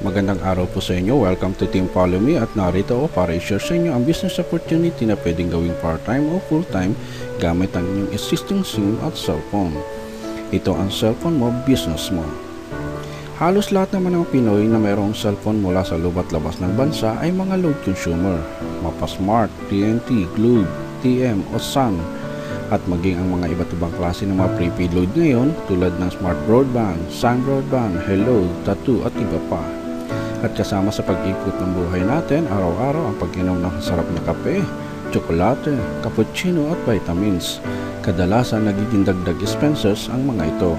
Magandang araw po sa inyo. Welcome to Team Follow Me at narito ako para i-share sa inyo ang business opportunity na pwedeng gawing part-time o full-time gamit ang inyong existing SIM at cellphone. Ito ang cellphone mo, business mo. Halos lahat naman ng Pinoy na mayroong cellphone mula sa loob at labas ng bansa ay mga load consumer. Mapa-Smart, TNT, Globe, TM o Sun at maging ang mga iba't ibang klase ng mga prepaid load ngayon tulad ng Smart Broadband, Sun Broadband, Hello, Tattoo at iba pa. At kasama sa pag-ikot ng buhay natin, araw-araw ang pag-inom ng masarap na kape, tsokolate, cappuccino at vitamins. Kadalasan nagiging dagdag expenses ang mga ito.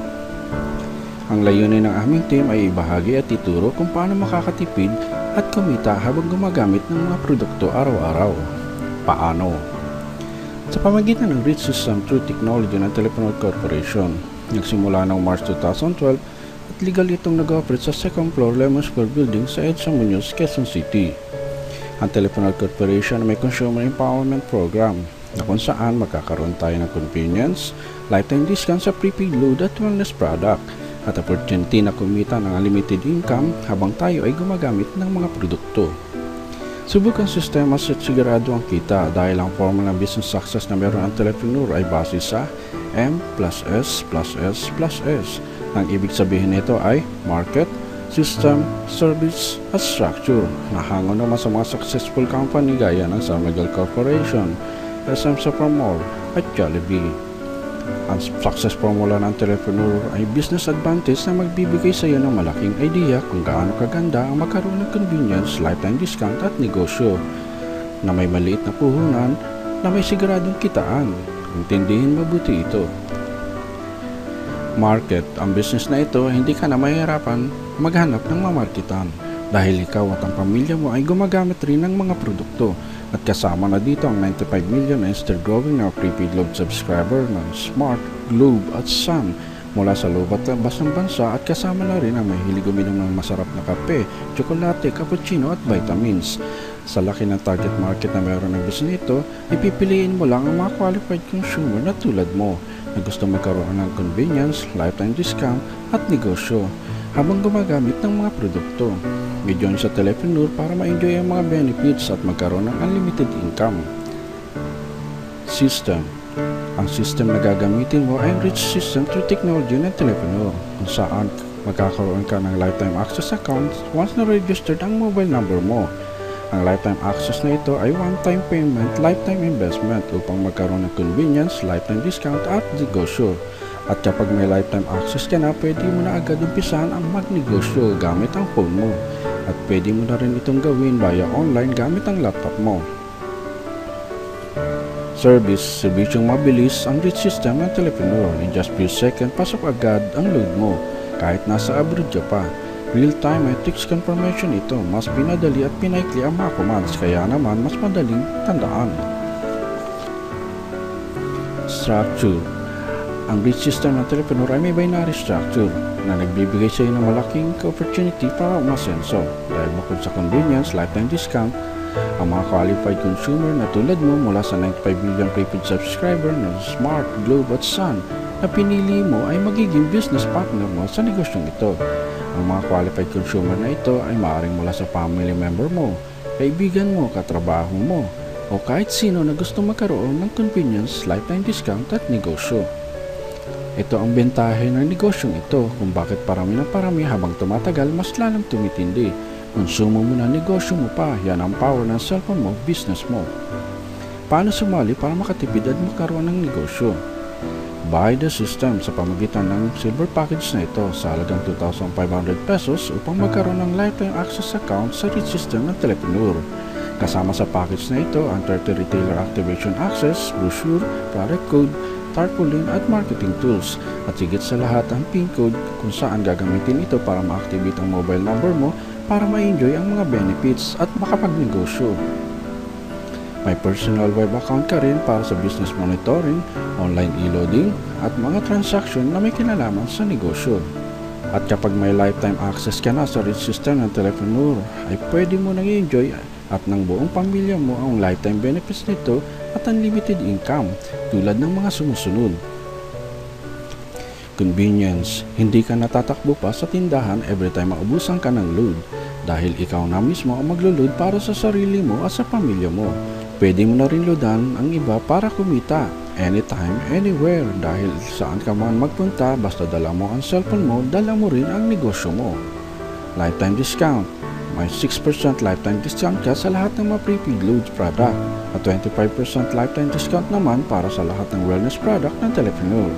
Ang layunin ng aming team ay ibahagi at ituro kung paano makakatipid at kumita habang gumagamit ng mga produkto araw-araw. Paano? Sa pamagitan ng Reach System Through Technology ng Telephone Corporation, nagsimula ng March 2012 at legal itong nag-operate sa second floor Lemon Square Building sa EDSA Muñoz, Quezon City. Ang Telephone Corporation ay may Consumer Empowerment Program na kung saan magkakaroon tayo ng convenience, lifetime discount sa prepaid load at wellness product at opportunity na kumita ng unlimited income habang tayo ay gumagamit ng mga produkto. Subukang sistema at sigurado ang kita dahil ang formula ng business success na meron ang Telepreneur ay base sa M plus S plus S plus S. Ang ibig sabihin nito ay market, system, service, at structure. Nahango naman sa mga successful company gaya ng San Miguel Corporation, SM Supermall, at Jollibee. Ang success formula ng Telepreneur ay business advantage na magbibigay sa iyo ng malaking idea kung gaano kaganda ang magkaroon ng convenience, lifetime discount at negosyo na may maliit na puhunan na may siguradong kitaan. Intindihin mabuti ito. Market, ang business na ito, hindi ka na mahihirapan maghanap ng mamarketan dahil ikaw at ang pamilya mo ay gumagamit rin ng mga produkto at kasama na dito ang 95 million and still growing na prepaid load subscriber ng Smart, Globe at Sun mula sa loob at labas ng bansa at kasama na rin ang mahilig uminom ng masarap na kape, tsokolate, cappuccino at vitamins. Sa laki ng target market na meron ng business nito, ipipiliin mo lang ang mga qualified consumer na tulad mo na gusto magkaroon ng convenience, lifetime discount at negosyo habang gumagamit ng mga produkto. I-join sa Telepreneur para ma-enjoy ang mga benefits at magkaroon ng unlimited income. System. Ang system na gagamitin mo ay Reach System Through Technology ng Telepreneur kung saan magkakaroon ka ng lifetime access account once na-registered ang mobile number mo. Ang lifetime access na ito ay one-time payment, lifetime investment upang magkaroon ng convenience, lifetime discount at negosyo. At kapag may lifetime access ka na, pwede mo na agad umpisahan ang magnegosyo gamit ang phone mo. At pwede mo na rin itong gawin via online gamit ang laptop mo. Service, serbisyong mabilis ang Reach System ng Telepreneur. In just few seconds, pasok agad ang load mo kahit nasa abroad ka pa. Real-time at text confirmation ito, mas pinadali at pinaikli ang mga commands, kaya naman mas madaling tandaan. Structure. Ang Reach System ng Telepreneur ay may binary structure na nagbibigay sa iyo ng malaking opportunity para umasenso dahil bukod sa convenience, lifetime discount, ang mga qualified consumer na tulad mo mula sa 95 million prepaid subscriber ng Smart, Globe at Sun na pinili mo ay magiging business partner mo sa negosyong ito. Ang mga qualified consumer na ito ay maaaring mula sa family member mo, kaibigan mo, katrabaho mo, o kahit sino na gusto magkaroon ng convenience, lifetime discount at negosyo. Ito ang bentahe ng negosyong ito kung bakit parami ng parami habang tumatagal mas lalong tumitindi. Konsumo mo na negosyo mo pa, yan ang power ng cellphone mo, business mo. Paano sumali para makatipid at magkaroon ng negosyo? Buy the system sa pamagitan ng silver package na ito sa halagang 2,500 pesos upang magkaroon ng lifetime access account sa Reach System ng Telepreneur. Kasama sa package na ito ang 30 retailer activation access, brochure, product code, tarpaulin at marketing tools at higit sa lahat ang PIN code kung saan gagamitin ito para ma-activate ang mobile number mo para ma-enjoy ang mga benefits at makapagnegosyo. May personal web account ka rin para sa business monitoring, online e-loading, at mga transaction na may kinalaman sa negosyo. At kapag may lifetime access ka na sa Reach System ng Telepreneur, ay pwede mo nang i-enjoy at ng buong pamilya mo ang lifetime benefits nito at unlimited income tulad ng mga sumusunod. Convenience. Hindi ka natatakbo pa sa tindahan every time maubusan ka ng load. dahil ikaw na mismo ang maglo-load para sa sarili mo at sa pamilya mo. Pwede mo na rin loadan ang iba para kumita anytime, anywhere, dahil saan ka man magpunta basta dala mo ang cellphone mo, dala mo rin ang negosyo mo. Lifetime discount. May 6% lifetime discount ka sa lahat ng mga prepaid loads product at 25% lifetime discount naman para sa lahat ng wellness product ng Telepreneur.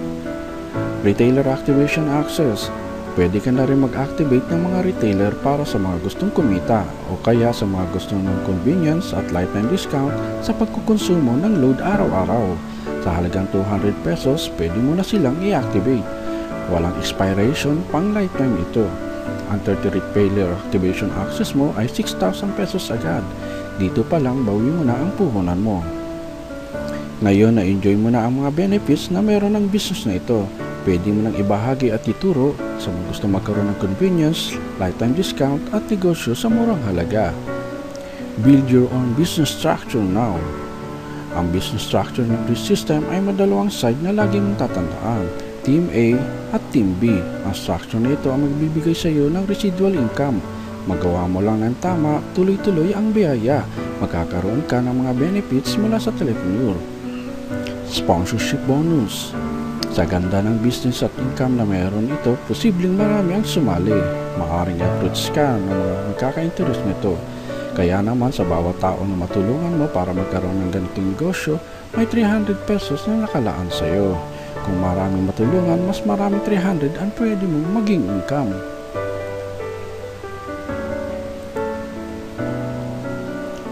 Retailer Activation Access. Pwede ka na rin mag-activate ng mga retailer para sa mga gustong kumita o kaya sa mga gustong ng convenience at lifetime discount sa pagkukonsumo ng load araw-araw. Sa halagang 200 pesos, pwede mo na silang i-activate. Walang expiration, pang lifetime ito. Ang 30 retailer activation access mo ay 6,000 pesos agad. Dito pa lang bawi mo na ang puhunan mo. Ngayon na-enjoy mo na ang mga benefits na meron ng business na ito. Pwede mo nang ibahagi at ituro sa mga gusto magkaroon ng convenience, lifetime discount at negosyo sa murang halaga. Build your own business structure now. Ang business structure ng this system ay madalawang side na lagi mong tatandaan. Team A at Team B. Ang structure na ito ang magbibigay sa iyo ng residual income. Magawa mo lang ng tama, tuloy-tuloy ang biyaya. Magkakaroon ka ng mga benefits mula sa Telepreneur. Sponsorship bonus. Sa ganda ng business at income na meron ito, posibleng marami ang sumali. Maaaring approach ka ng mga magkaka-interest nito. Kaya naman sa bawat tao na matulungan mo para magkaroon ng ganitong negosyo, may 300 pesos na nakalaan sa iyo. Kung maraming matulungan, mas maraming 300 ang pwede mong maging income.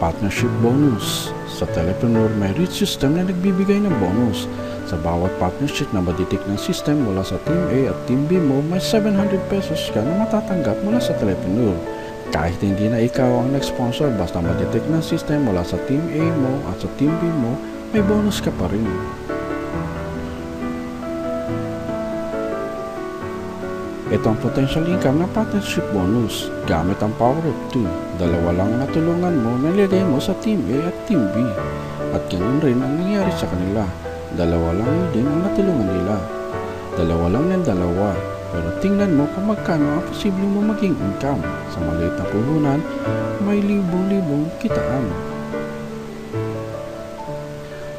Partnership bonus. Sa Telepreneur, may rich system na nagbibigay ng bonus. Sa bawat partnership na madetect ng system mula sa Team A at Team B mo, may 700 pesos ka na matatanggap mula sa Telepreneur. Kahit hindi na ikaw ang nag-sponsor, basta madetect ng system mula sa Team A mo at sa Team B mo, may bonus ka pa rin. Ito ang potential income ng partnership bonus. Gamit ang power of 2. Dalawa lang ang natulungan mo, nilagay mo sa Team A at Team B. At ganun rin ang nangyari sa kanila. Dalawa lang din ang natulungan nila. Dalawa lang ng dalawa. Pero tingnan mo kung magkano ang posibleng mo maging income. Sa maliit na puhunan, may libong-libong kitaan.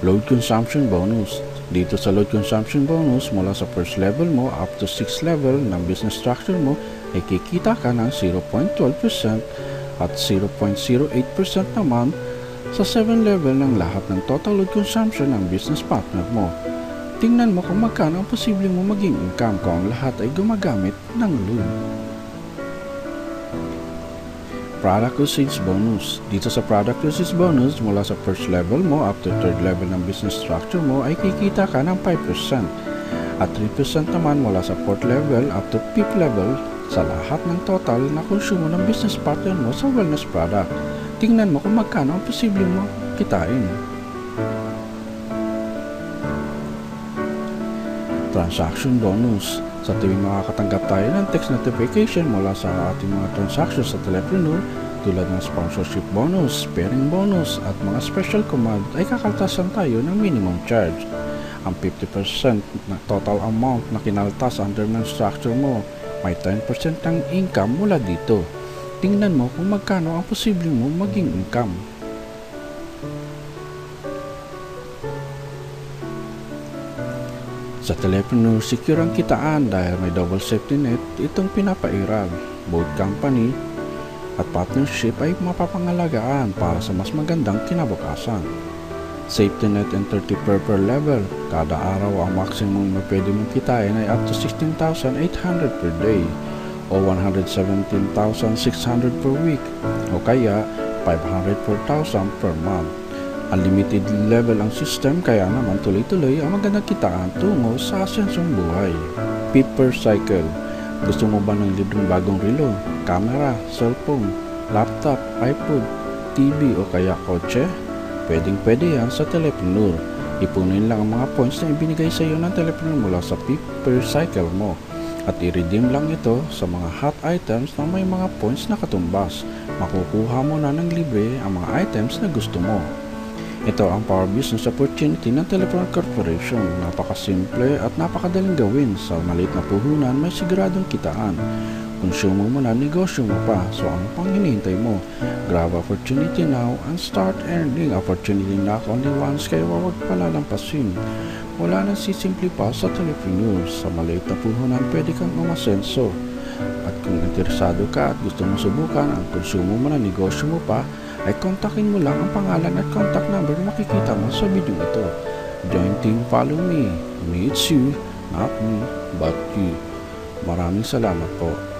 Load consumption bonus. Dito sa load consumption bonus, mula sa first level mo up to 6th level ng business structure mo, ay kikita ka ng 0.12% at 0.08% naman sa 7 level ng lahat ng total load consumption ng business partner mo. Tingnan mo kung magkano ang posibleng mo maging income kung ang lahat ay gumagamit ng load. Product usage bonus. Dito sa product usage bonus, mula sa first level mo up to 3rd level ng business structure mo ay kikita ka ng 5% at 3% naman mula sa 4th level up to 5th level sa lahat ng total na konsumo ng business partner mo sa wellness product. Tingnan mo kung magkano ang posibleng mo kitain. Transaction bonus. Sa tuwing makakatanggap tayo ng text notification mula sa ating mga transactions sa Telepreneur, tulad ng sponsorship bonus, pairing bonus, at mga special command, ay kakaltasan tayo ng minimum charge. Ang 50% na total amount na kinaltas under ng structure mo, may 10% ng income mula dito. Tingnan mo kung magkano ang posibleng mo maging income. Sa Telepreneur, secure ang kitaan dahil may double safety net itong pinapairal. Both company at partnership ay mapapangalagaan para sa mas magandang kinabukasan. Safety net and 30 per level. Kada araw ang maximum na pwede mong kitain ay up to 16,800 per day o 117,600 per week o kaya 500 per thousand per month. Unlimited level ang system kaya naman tuloy-tuloy ang magandang kitaan tungo sa asensong buhay. Pip per cycle. Gusto mo ba ng libreng bagong relo, camera, cellphone, laptop, iPod, TV o kaya kotse? Pwedeng-pwede yan sa Telepreneur. Ipunin lang ang mga points na ibinigay sa iyo ng Telepreneur mula sa Pip per cycle mo at i-redeem lang ito sa mga hot items na may mga points na katumbas. Makukuha mo na ng libre ang mga items na gusto mo. Ito ang Power Business Opportunity ng Teleport Corporation. Napakasimple at napakadaling gawin. Sa maliit na puhunan, may siguradong kitaan. Konsumo mo na, negosyo mo pa. So ano pang hinihintay mo? Grab opportunity now and start earning. Opportunity knock only once, kaya huwag palalampasin. Wala nang sisimple pa sa Telepreneur. Sa maliit na puhunan, pwede kang umasenso. At kung interesado ka at gusto mo subukan ang konsumo mo na negosyo mo pa, ay kontakin mo lang ang pangalan at contact number na makikita mo sa video ito. Join Team Follow Me. Me it's you, not me, but you. Maraming salamat po.